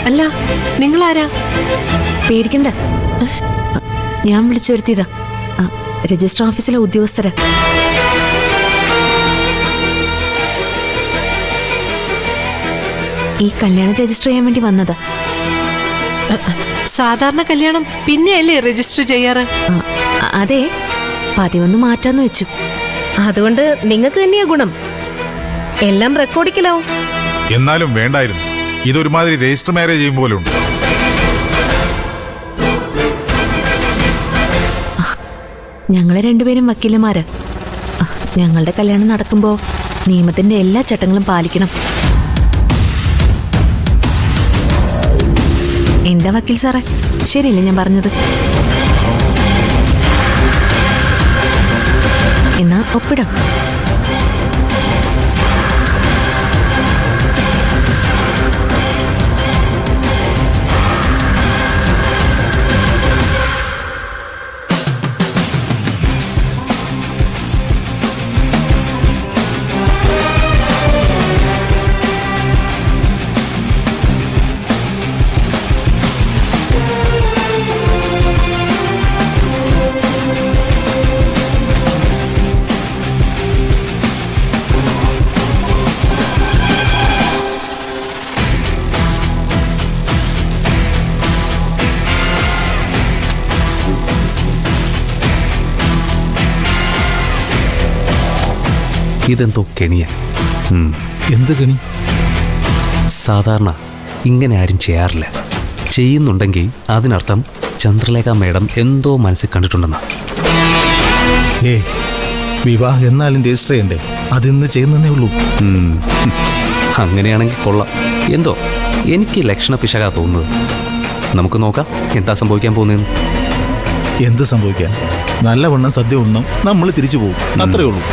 അല്ല, നിങ്ങളാരാ? പേടിക്കണ്ട, ഞാൻ വിളിച്ചു വരുത്തിയതാ. രജിസ്റ്റർ ഓഫീസിലെ ഉദ്യോഗസ്ഥരാ. ഈ കല്യാണം രജിസ്റ്റർ ചെയ്യാൻ വേണ്ടി വന്നതാ. സാധാരണ കല്യാണം പിന്നെയല്ലേ രജിസ്റ്റർ ചെയ്യാറ്? അതെ, പതിവൊന്ന് മാറ്റാന്ന് വെച്ചു. അതുകൊണ്ട് നിങ്ങൾക്ക് തന്നെയാ ഗുണം. എല്ലാം റെക്കോർഡിക്കലാവും. എന്നാലും വേണ്ടായിരുന്നു. ഇതൊരുമാതിരി രജിസ്റ്റർ മാരേജ് ചെയ്യും പോലെ ഉണ്ട്. ഞങ്ങളെ രണ്ടുപേരും വക്കീലന്മാരാ. ഞങ്ങളുടെ കല്യാണം നടക്കുമ്പോ നിയമത്തിന്റെ എല്ലാ ചട്ടങ്ങളും പാലിക്കണം. എന്താ വക്കീൽ സാറേ, ശരിയല്ലേ ഞാൻ പറഞ്ഞത്? എന്നാ ഒപ്പിടാം. ഇതെന്തോ കെണിയ. എന്ത് കെണി? സാധാരണ ഇങ്ങനെ ആരും ചെയ്യാറില്ല. ചെയ്യുന്നുണ്ടെങ്കിൽ അതിനർത്ഥം ചന്ദ്രലേഖ മേഡം എന്തോ മനസ്സിൽ കണ്ടിട്ടുണ്ടെന്നാ. വിവാഹം എന്നാലും രജിസ്റ്റർ ചെയ്യണ്ടേ? അതിന്ന് ചെയ്യുന്നതേ ഉള്ളൂ. അങ്ങനെയാണെങ്കിൽ കൊള്ളാം. എന്തോ എനിക്ക് ലക്ഷണ പിശകാ തോന്നുന്നത്. നമുക്ക് നോക്കാം എന്താ സംഭവിക്കാൻ പോകുന്നതെന്ന്. എന്ത് സംഭവിക്കാൻ? നല്ലവണ്ണം സദ്യ ഉണ്ണും, നമ്മൾ തിരിച്ചു പോകും, അത്രേ ഉള്ളൂ.